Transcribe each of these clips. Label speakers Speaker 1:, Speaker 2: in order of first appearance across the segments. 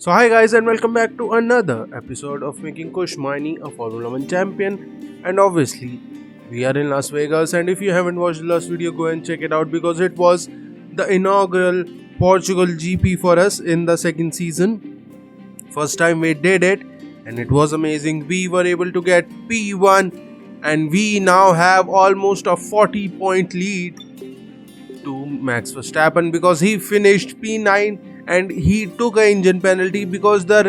Speaker 1: So hi guys and welcome back to another episode of Making Kush Maini a Formula 1 champion, and obviously we are in Las Vegas, and if you haven't watched the last video, go and check it out because it was the inaugural Portugal GP for us in the second season. First time we did it and it was amazing. We were able to get P1 and we now have almost a 40-point lead to Max Verstappen because he finished P9 and he took an engine penalty because there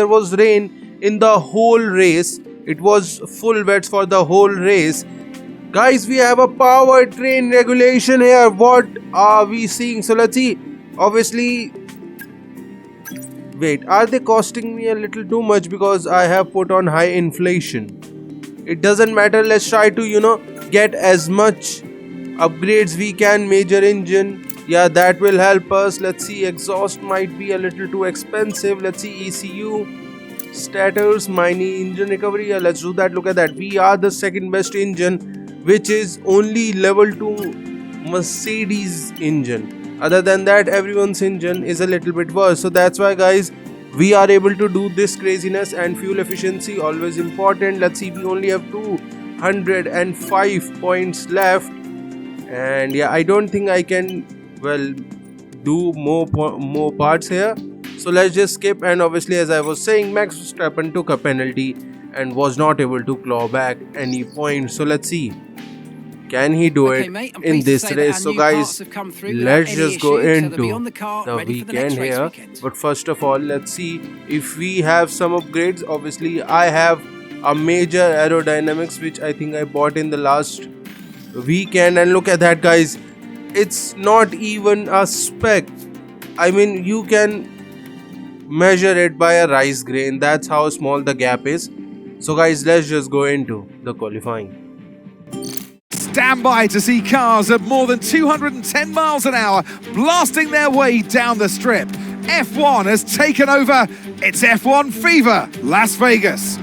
Speaker 1: was rain in the whole race. It was full wets for the whole race. Guys, we have a powertrain regulation here. What are we seeing? So let's see. Obviously, wait, are they costing me a little too much because I have put on high inflation? It doesn't matter. Let's try to get as much upgrades we can. Major engine, yeah, that will help us. Let's see, exhaust might be a little too expensive. Let's see, ECU, stators, mini engine recovery, yeah, let's do that. Look at that, we are the second best engine, which is only level 2 Mercedes engine. Other than that, everyone's engine is a little bit worse. So that's why guys, we are able to do this craziness. And fuel efficiency always important. Let's see, we only have 205 points left, and yeah, I don't think I can do more parts here, so let's just skip. And obviously, as I was saying, Max Verstappen took a penalty and was not able to claw back any points. So let's see, can he do it in this race? So guys, let's just go into the weekend here. But first of all, let's see if we have some upgrades. Obviously, I have a major aerodynamics which I think I bought in the last weekend, and look at that guys, it's not even a speck. I mean, you can measure it by a rice grain. That's how small the gap is. So guys, let's just go into the qualifying.
Speaker 2: Stand by to see cars at more than 210 miles an hour blasting their way down the strip. F1 has taken over. It's F1 Fever, Las Vegas.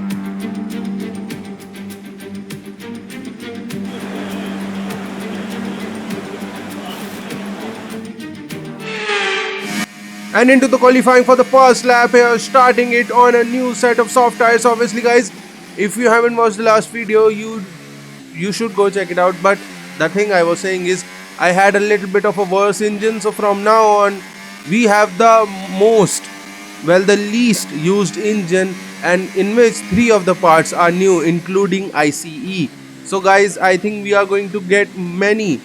Speaker 1: And into the qualifying for the first lap here, starting it on a new set of soft tires. Obviously guys, if you haven't watched the last video, you should go check it out. But the thing I was saying is, I had a little bit of a worse engine, so from now on we have the least used engine, and in which 3 of the parts are new, including ICE. So guys, I think we are going to get much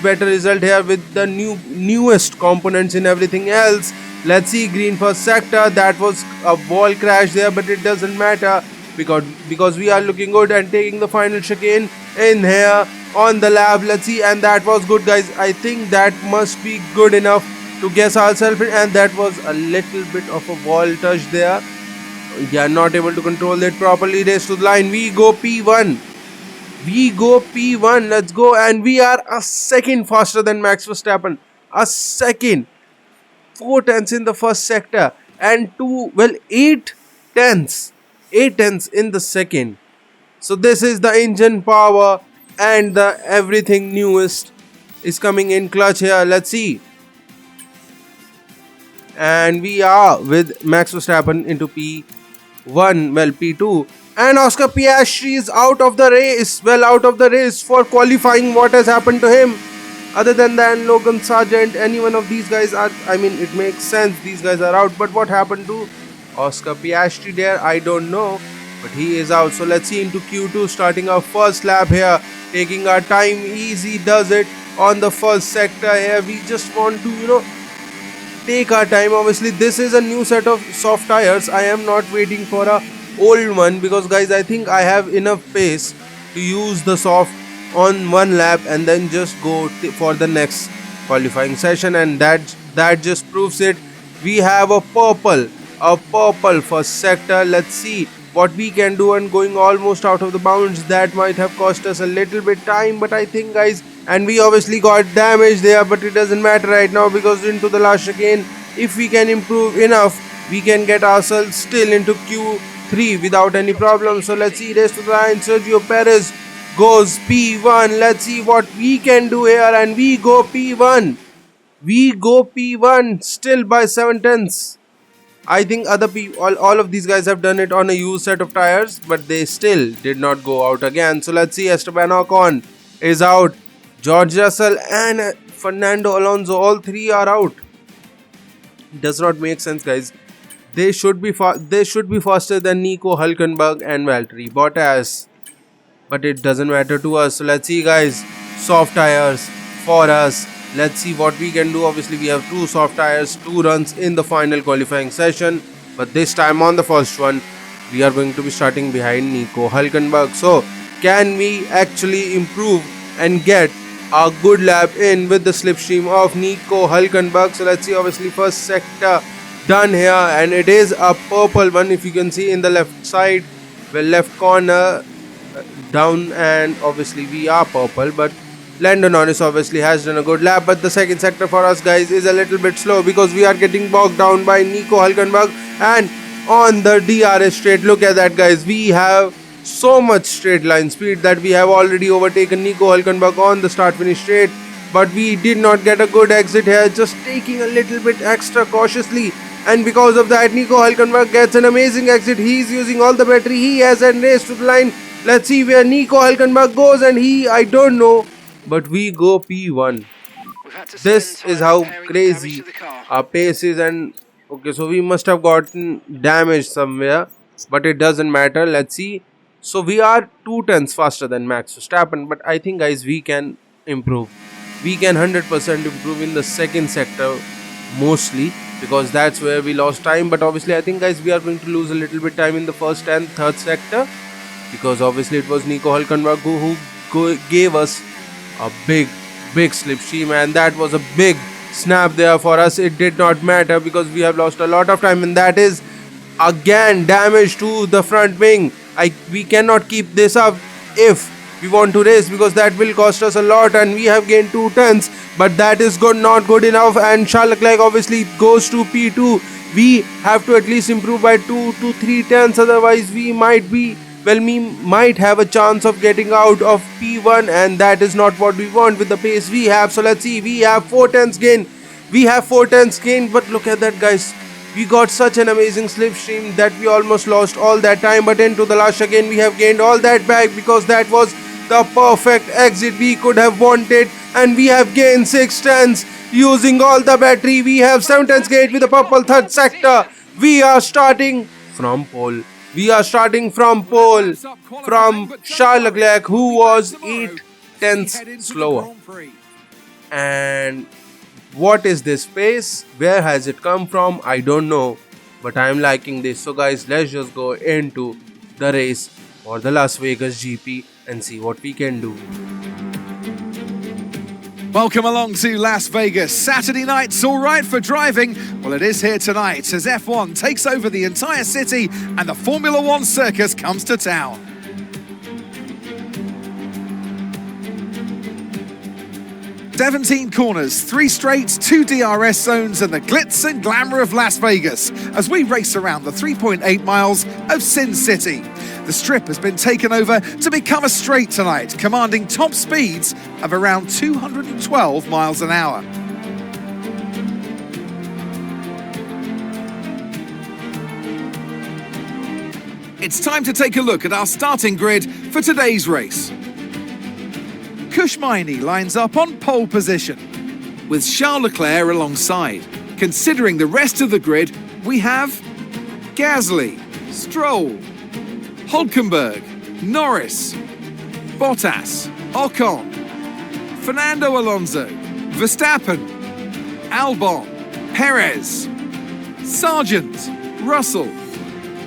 Speaker 1: better result here with the newest components in everything else. Let's see, green first sector, that was a wall crash there, but it doesn't matter because we are looking good and taking the final chicane in here on the lap. Let's see, and that was good guys. I think that must be good enough to guess ourselves, and that was a little bit of a wall touch there. Yeah, not able to control it properly. Race to the line, we go P1. Let's go, and we are a second faster than Max Verstappen. A second. 4 tenths in the first sector and 8 tenths in the second. So this is the engine power, and the everything newest is coming in clutch here. Let's see. And we are with Max Verstappen into P2. And Oscar Piastri is out of the race for qualifying. What has happened to him? Other than that, Logan Sargent, any one of these guys are, I mean, it makes sense, these guys are out. But what happened to Oscar Piastri there? I don't know, but he is out. So let's see into Q2, starting our first lap here, taking our time. Easy does it on the first sector here. We just want to, take our time. Obviously, this is a new set of soft tires. I am not waiting for a old one because guys, I think I have enough pace to use the soft on one lap and then just go for the next qualifying session, and that just proves it. We have a purple first sector. Let's see what we can do, and going almost out of the bounds, that might have cost us a little bit time, but I think guys, and we obviously got damage there, but it doesn't matter right now because into the last chicane, if we can improve enough, we can get ourselves still into Q3 without any problem. So let's see, race to the line, Sergio Perez goes P1. Let's see what we can do here, and we go P1. We go P1 still by 7 tenths. I think other people, all of these guys have done it on a used set of tires, but they still did not go out again. So let's see, Esteban Ocon is out. George Russell and Fernando Alonso, all three are out. Does not make sense, guys. They should be faster than Nico Hülkenberg and Valtteri Bottas, but it doesn't matter to us. So let's see, guys. Soft tires for us. Let's see what we can do. Obviously, we have 2 soft tires, 2 runs in the final qualifying session, but this time on the first one, we are going to be starting behind Nico Hülkenberg. So can we actually improve and get a good lap in with the slipstream of Nico Hülkenberg? So let's see. Obviously, first sector done here, and it is a purple one, if you can see in the left side, well, left corner down, and obviously we are purple, but Lando Norris obviously has done a good lap. But the second sector for us, guys, is a little bit slow because we are getting bogged down by Nico Hülkenberg. And on the DRS straight, look at that, guys, we have so much straight line speed that we have already overtaken Nico Hülkenberg on the start finish straight, but we did not get a good exit here, just taking a little bit extra cautiously, and because of that Nico Hülkenberg gets an amazing exit. He's using all the battery he has and race to the line. Let's see where Nico Hülkenberg goes, and I don't know, but we go P1. This is how crazy our pace is. And okay, so we must have gotten damaged somewhere, but it doesn't matter. Let's see. So we are 2 tenths faster than Max Verstappen, but I think, guys, we can improve. We can 100% improve in the second sector mostly, because that's where we lost time. But obviously I think, guys, we are going to lose a little bit time in the first and third sector, because obviously it was Nico Hülkenberg who gave us a big slipstream, and that was a big snap there for us. It did not matter because we have lost a lot of time, and that is again damage to the front wing. We cannot keep this up if we want to race, because that will cost us a lot, and we have gained 2 tenths, but that is not good enough. And Charles Leclerc obviously goes to P2. We have to at least improve by 2 to 3 tenths, otherwise we might have a chance of getting out of P1, and that is not what we want with the pace we have. So let's see, we have 4 tenths gain. But look at that, guys. We got such an amazing slipstream that we almost lost all that time, but into the last again we have gained all that back, because that was the perfect exit we could have wanted, and we have gained 6 tenths using all the battery. We have 7 tenths gained with the purple third sector. We are starting from pole. From Charles Leclerc, who was 8 tenths slower. And what is this pace? Where has it come from? I don't know, but I am liking this. So guys, let's just go into the race for the Las Vegas GP and see what we can do.
Speaker 2: Welcome along to Las Vegas. Saturday night's all right for driving. Well, it is here tonight as F1 takes over the entire city and the Formula One circus comes to town. 17 corners, 3 straights, 2 DRS zones, and the glitz and glamour of Las Vegas as we race around the 3.8 miles of Sin City. The strip has been taken over to become a straight tonight, commanding top speeds of around 212 miles an hour. It's time to take a look at our starting grid for today's race. Kush Maini lines up on pole position, with Charles Leclerc alongside. Considering the rest of the grid, we have Gasly, Stroll, Hülkenberg, Norris, Bottas, Ocon, Fernando Alonso, Verstappen, Albon, Perez, Sargent, Russell,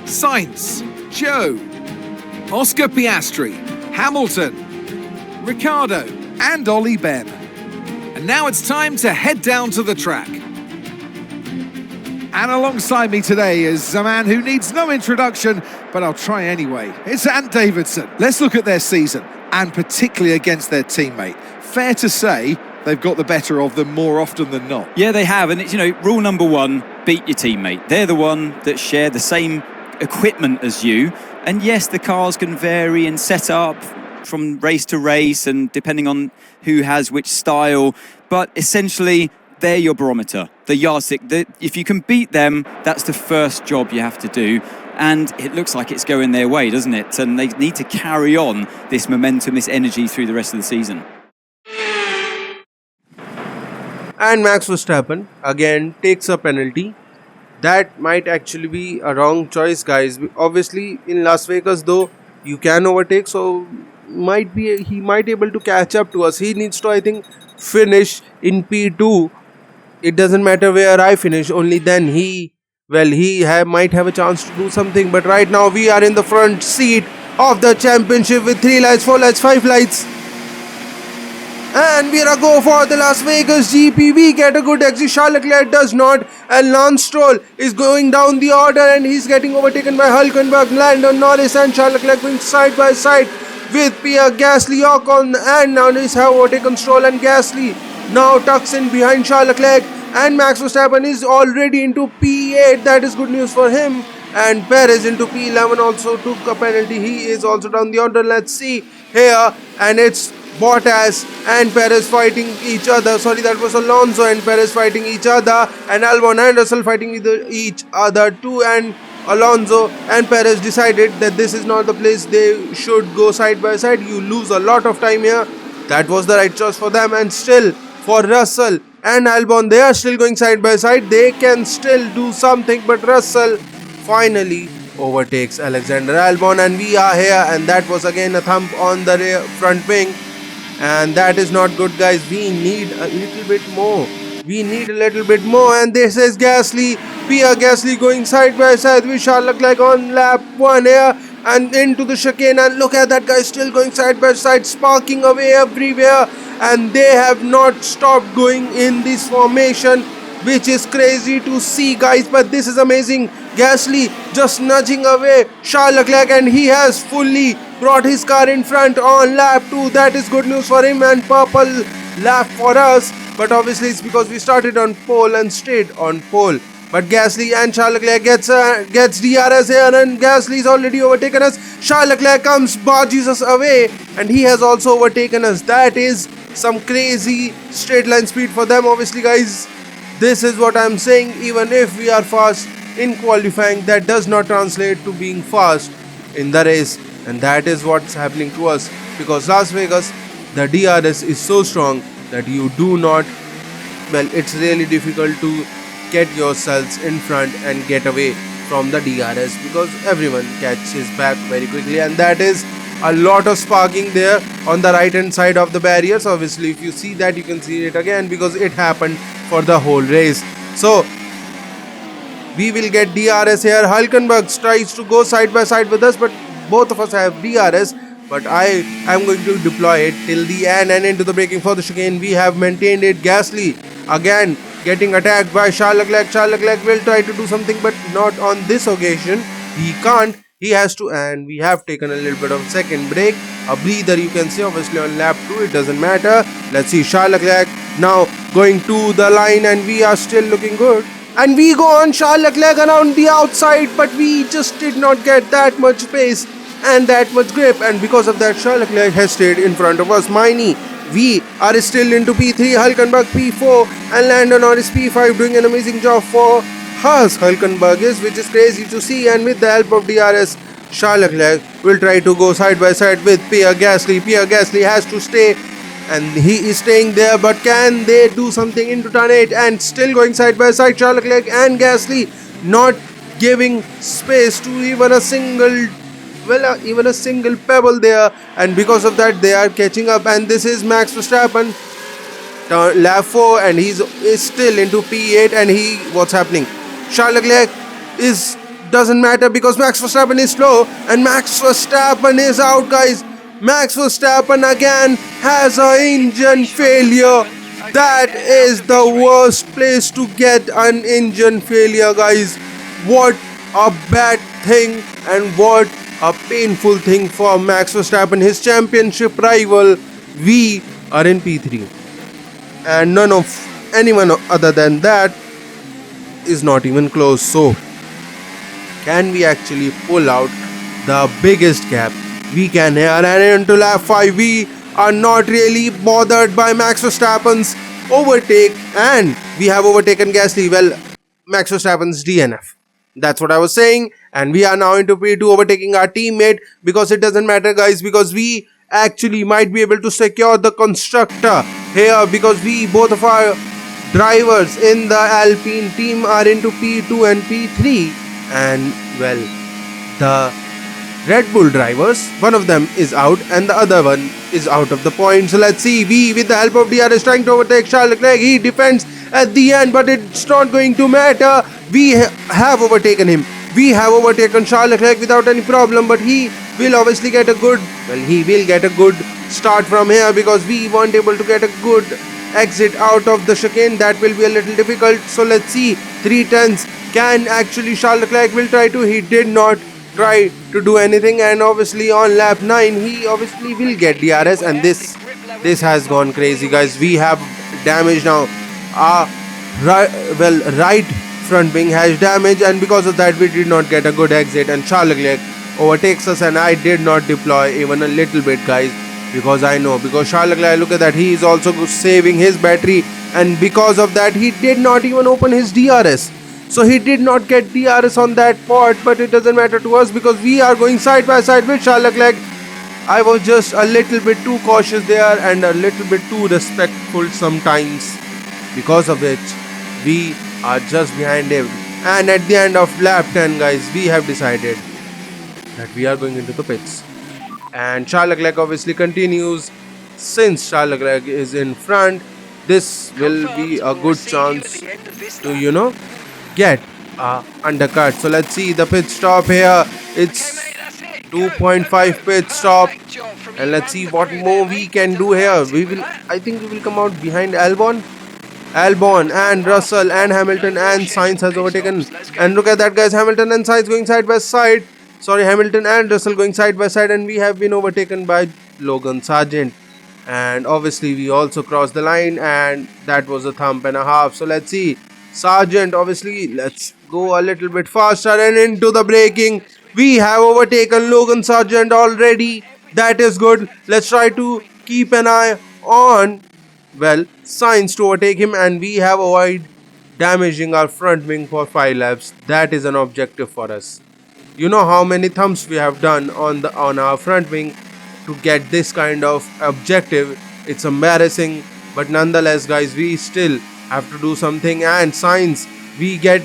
Speaker 2: Sainz, Joe, Oscar Piastri, Hamilton, Ricciardo and Ollie Ben. And now it's time to head down to the track. And alongside me today is a man who needs no introduction, but I'll try anyway. It's Ant Davidson. Let's look at their season, and particularly against their teammate. Fair to say they've got the better of them more often than not.
Speaker 3: Yeah, they have, and it's, rule number 1, beat your teammate. They're the one that share the same equipment as you, and yes, the cars can vary in setup from race to race and depending on who has which style, but essentially they're your barometer, the yardstick. If you can beat them, that's the first job you have to do. And it looks like it's going their way, doesn't it? And they need to carry on this momentum, this energy through the rest of the season.
Speaker 1: And Max Verstappen again takes a penalty. That might actually be a wrong choice, guys. Obviously, in Las Vegas, though, you can overtake, so he might be able to catch up to us. He needs to, I think, finish in P2. It doesn't matter where I finish. Only then might have a chance to do something. But right now, we are in the front seat of the championship with 3 lights, 4 lights, 5 lights. And we are a go for the Las Vegas GP. We get a good exit. Charles Leclerc does not. And Lance Stroll is going down the order and he's getting overtaken by Hülkenberg, Lando Norris and Charles Leclerc going side by side with Pierre Gasly, Ocon and Norris have overtaken Stroll, and Gasly now tucks in behind Charles Leclerc, and Max Verstappen is already into P8. That is good news for him. And Perez into P11 also took a penalty. He is also down the order. Let's see here, and it's Bottas and Perez fighting each other. Sorry, that was Alonso and Perez fighting each other, and Albon and Russell fighting each other too. And Alonso and Perez decided that this is not the place they should go side by side. You lose a lot of time here. That was the right choice for them. And still, for Russell and Albon, they are still going side by side. They can still do something, but Russell finally overtakes Alexander Albon, and we are here. And that was again a thump on the rear front wing. And that is not good, guys. We need a little bit more. And this is Gasly, Pierre Gasly going side by side with Charles Leclerc on lap 1 here and into the chicane. And look at that guy still going side by side, sparking away everywhere. And they have not stopped going in this formation, which is crazy to see, guys. But this is amazing. Gasly just nudging away Charles Leclerc, and he has fully brought his car in front on lap 2. That is good news for him, and purple lap for us. But obviously it's because we started on pole and stayed on pole. But Gasly and Charles Leclerc gets DRS here, and Gasly is already overtaken us. Charles Leclerc barges us away, and he has also overtaken us. That is some crazy straight line speed for them. Obviously, guys, this is what I'm saying. Even if we are fast in qualifying, that does not translate to being fast in the race, and that is what's happening to us, because Las Vegas, the DRS is so strong that you do not, it's really difficult to get yourselves in front and get away from the DRS, because everyone catches back very quickly. And that is a lot of sparking there on the right hand side of the barriers. Obviously, if you see that, you can see it again because it happened for the whole race. So we will get DRS here. Hülkenberg tries to go side by side with us, but both of us have DRS. But I am going to deploy it till the end and into the braking for the chicane. We have maintained it. Gasly again getting attacked by Charles Leclerc. Charles Leclerc will try to do something, but not on this occasion. He can't. He has to, and we have taken a little bit of second break, a breather, you can say. Obviously on lap 2 it doesn't matter. Let's see Charles Leclerc now going to the line, and we are still looking good. And we go on Charles Leclerc around the outside, but we just did not get that much pace and that much grip, and because of that Charles Leclerc has stayed in front of us. Maini, we are still into P3, Hülkenberg P4 and Lando Norris P5, doing an amazing job for us. Hülkenberg is, which is crazy to see, and with the help of DRS, Charles Leclerc will try to go side by side with Pierre Gasly. Pierre Gasly has to stay, and he is staying there, but can they do something into turn 8? And still going side by side, Charles Leclerc and Gasly, not giving space to even a single pebble there, and because of that they are catching up. And this is Max Verstappen, lap 4, and he's still into P8. And what's happening? Charles Leclerc doesn't matter because Max Verstappen is slow, and Max Verstappen is out, guys. Max Verstappen again has an engine failure. That is the worst place to get an engine failure, guys. What a bad thing, and what a painful thing for Max Verstappen, his championship rival. We are in P3, and none of anyone other than that is not even close. So can we actually pull out the biggest gap we can here? And into lap 5, we are not really bothered by Max Verstappen's overtake, and we have overtaken Gasly. Well, Max Verstappen's DNF. That's what I was saying. And we are now into P2 overtaking our teammate, because it doesn't matter, guys, because we actually might be able to secure the constructor here, because we both of our drivers in the Alpine team are into P2 and P3. And well, the Red Bull drivers, one of them is out and the other one is out of the point. So let's see, we with the help of DRS trying to overtake Charles Leclerc. He defends at the end, but it's not going to matter. We have overtaken him. We have overtaken Charles Leclerc without any problem, but he will obviously get a good, he will get a good start from here, because we weren't able to get a good exit out of the chicane. That will be a little difficult. So let's see, 3 tenths can actually Charles Leclerc will try to, he did not try to do anything, and obviously on lap 9 he obviously will get DRS, and this has gone crazy, guys. We have damage now. Our right front wing has damage, and because of that we did not get a good exit, and Charles Leclerc overtakes us, and I did not deploy even a little bit, guys, because I know, because Charles Leclerc, look at that, he is also saving his battery, and because of that he did not even open his DRS. So he did not get DRS on that part, but it doesn't matter to us, because we are going side by side with Charles Leclerc. I was just a little bit too cautious there and a little bit too respectful sometimes, because of which we are just behind him. And at the end of lap 10, guys, we have decided that we are going into the pits. And Charles Leclerc obviously continues. Since Charles Leclerc is in front, this will be a good chance to, get undercut. So let's see the pit stop here. It's 2.5 pit stop, and let's see what more we can do here. I think we will come out behind Albon and Russell and Hamilton, and Sainz has overtaken. And look at that, guys, Hamilton and Sainz going side by side. Sorry, Hamilton and Russell going side by side, and we have been overtaken by Logan Sargent. And obviously we also crossed the line, and that was a thump and a half. So let's see, Sargent, obviously, let's go a little bit faster, and into the braking. We have overtaken Logan Sargent already. That is good. Let's try to keep an eye on, Sainz to overtake him, and we have avoided damaging our front wing for 5 laps. That is an objective for us. You know how many thumps we have done on our front wing to get this kind of objective. It's embarrassing, but nonetheless, guys, we still have to do something. And Sainz, we get,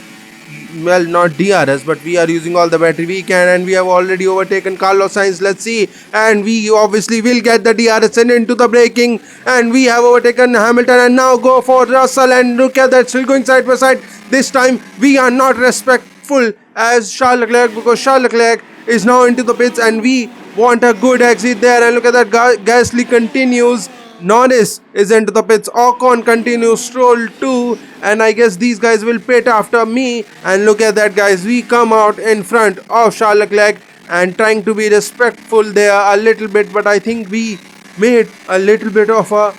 Speaker 1: not DRS, but we are using all the battery we can, and we have already overtaken Carlos Sainz. Let's see, and we obviously will get the DRS and into the braking, and we have overtaken Hamilton, and now go for Russell, and look at that, still going side by side. This time we are not respectful as Charles Leclerc, because Charles Leclerc is now into the pits, and we want a good exit there. And look at that, Gasly continues, Norris is into the pits, Ocon continues, Stroll too, and I guess these guys will pit after me. And look at that, guys, we come out in front of Charles Leclerc, and trying to be respectful there a little bit, but I think we made a little bit of a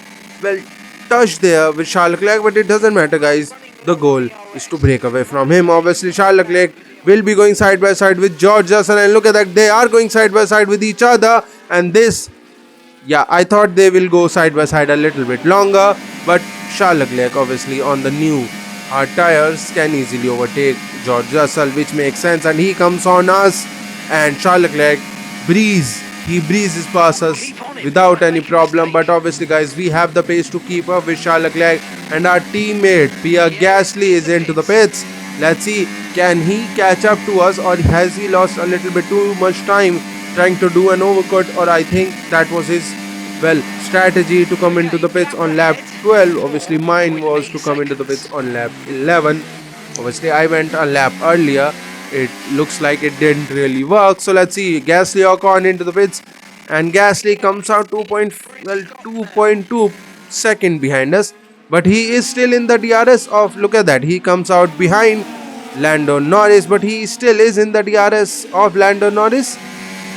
Speaker 1: touch there with Charles Leclerc, but it doesn't matter, guys. The goal is to break away from him. Obviously Charles Leclerc will be going side by side with George Russell, and look at that, they are going side by side with each other. And this, I thought they will go side by side a little bit longer, but Charles Leclerc, obviously on the new hard tires, can easily overtake George Russell, which makes sense, and he comes on us, and Charles Leclerc breezes past us without any problem. But obviously, guys, we have the pace to keep up with Charles Leclerc, and our teammate Pierre Gasly is into the pits. Let's see, can he catch up to us, or has he lost a little bit too much time trying to do an overcut? Or I think that was his strategy to come into the pits on lap 12. Obviously mine was to come into the pits on lap 11. Obviously I went a lap earlier. It looks like it didn't really work. So let's see, Gasly Ocon into the pits, and Gasly comes out 2.2 second behind us, but he is still in the DRS of, look at that, he comes out behind Lando Norris, but he still is in the DRS of Lando Norris,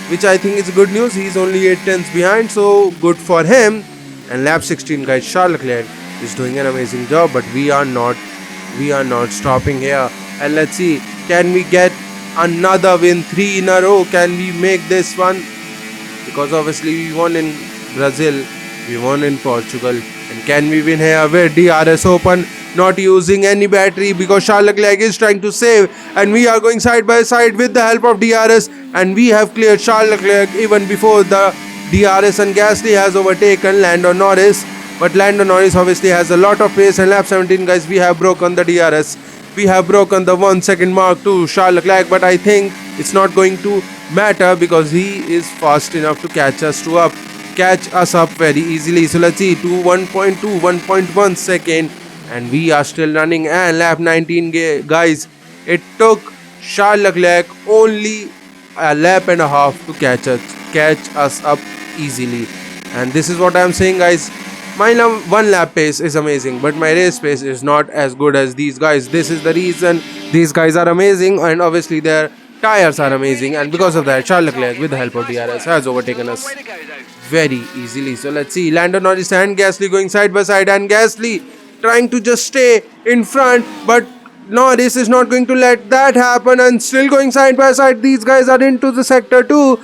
Speaker 1: which I think is good news. He's only 8 tenths behind, so good for him. And lap 16, guys, Charles Leclerc is doing an amazing job, but we are not stopping here. And let's see, can we get another win, 3 in a row? Can we make this one? Because obviously we won in Brazil, we won in Portugal, And can we win here with DRS open, not using any battery because Charles Leclerc is trying to save, and we are going side by side with the help of DRS, and we have cleared Charles Leclerc even before the DRS, and Gasly has overtaken Lando Norris. But Lando Norris obviously has a lot of pace, and lap 17 guys, we have broken the DRS. We have broken the 1 second mark to Charles Leclerc, but I think it's not going to matter because he is fast enough to catch us up very easily. So let's see, 1.2, 1.1 second, and we are still running. And lap 19 guys, it took Charles Leclerc only a lap and a half to catch us up easily. And this is what I'm saying guys, my one lap pace is amazing, but my race pace is not as good as these guys. This is the reason these guys are amazing, and obviously their tires are amazing, and because of that Charles Leclerc with the help of DRS has overtaken us very easily. So let's see, Lando Norris and Gasly going side by side, and Gasly trying to just stay in front, but Norris is not going to let that happen, and still going side by side. These guys are into the sector 2.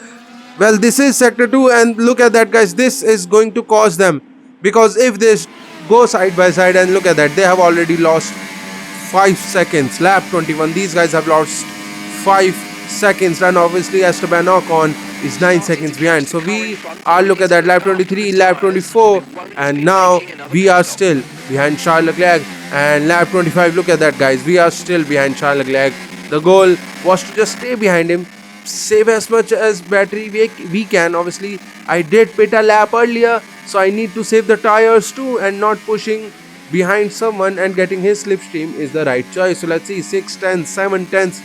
Speaker 1: Well, this is sector 2, and look at that guys, this is going to cost them, because if they go side by side, and look at that, they have already lost 5 seconds. Lap 21, these guys have lost 5 seconds, and obviously Esteban Ocon is 9 seconds behind. So we are, look at that, lap 23, lap 24, and now we are still behind Charles Leclerc. And lap 25, look at that guys, we are still behind Charles Leclerc. The goal was to just stay behind him, save as much as battery we can. Obviously I did pit a lap earlier, so I need to save the tires too, and not pushing behind someone and getting his slipstream is the right choice. So let's see, 6 tenths, 7 tenths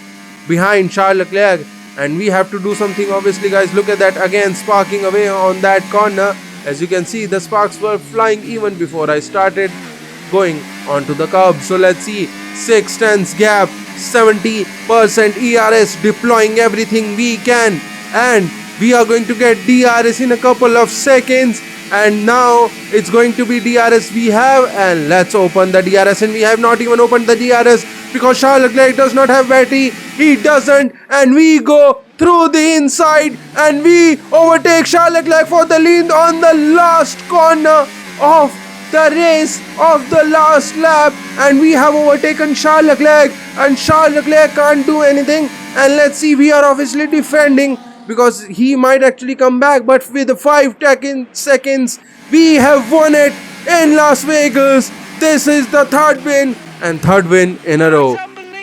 Speaker 1: behind Charles Leclerc, and we have to do something obviously guys. Look at that, again sparking away on that corner. As you can see, the sparks were flying even before I started going onto the curb. So let's see, 6 tenths gap, 70% ERS, deploying everything we can, and we are going to get DRS in a couple of seconds. And now it's going to be DRS we have, and let's open the DRS, and we have not even opened the DRS because Charles Leclerc does not have battery. He doesn't, and we go through the inside, and we overtake Charles Leclerc for the lead on the last corner of the race of the last lap, and we have overtaken Charles Leclerc, and Charles Leclerc can't do anything. And let's see, we are obviously defending because he might actually come back, but with the 5 seconds we have won it in Las Vegas. This is the third win in a row,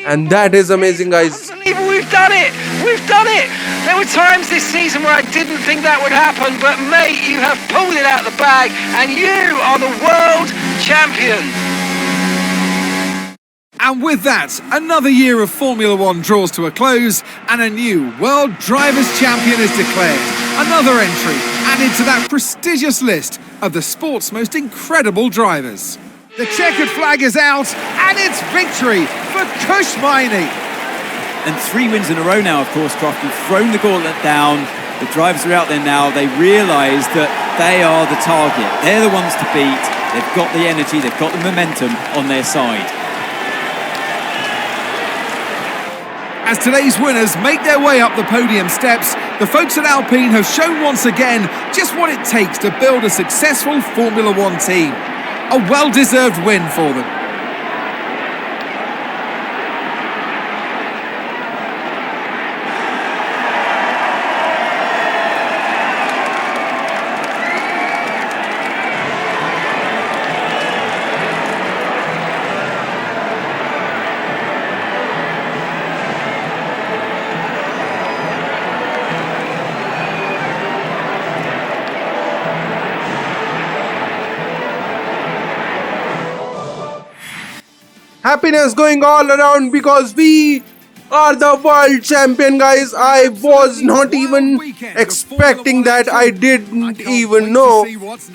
Speaker 1: and that is amazing guys.
Speaker 4: Unbelievable, we've done it, There were times this season where I didn't think that would happen, but mate, you have pulled it out of the bag, and you are the world champion.
Speaker 2: And with that, another year of Formula One draws to a close, and a new World Drivers' Champion is declared. Another entry added to that prestigious list of the sport's most incredible drivers. The checkered flag is out, and it's victory for Kush Maini.
Speaker 3: And 3 wins in a row now, of course, Croft. We've thrown the gauntlet down. The drivers are out there now. They realise that they are the target. They're the ones to beat. They've got the energy, they've got the momentum on their side.
Speaker 2: As today's winners make their way up the podium steps, the folks at Alpine have shown once again just what it takes to build a successful Formula One team. A well-deserved win for them.
Speaker 1: Happiness going all around because we are the world champion guys. I was not even expecting that. I didn't even know,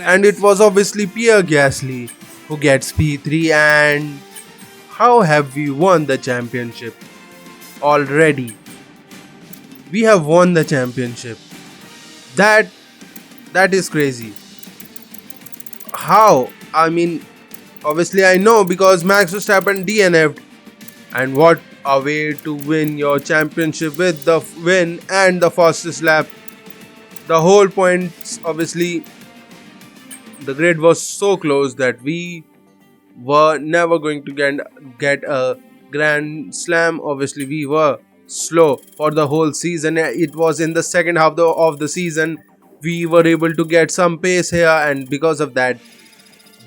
Speaker 1: and it was obviously Pierre Gasly who gets P3. And how have we won the championship already? We have won the championship. That is crazy. How? I mean, obviously I know because Max Verstappen DNF'd, and what a way to win your championship with the win and the fastest lap. The whole point, obviously the grid was so close that we were never going to get a grand slam. Obviously, we were slow for the whole season. It was in the second half of the season we were able to get some pace here, and because of that,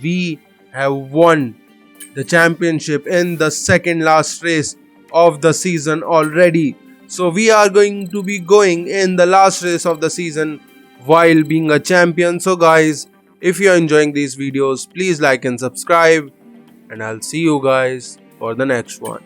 Speaker 1: we have won the championship in the second last race of the season already. So we are going to be going in the last race of the season while being a champion. So guys, if you are enjoying these videos, please like and subscribe, and I'll see you guys for the next one.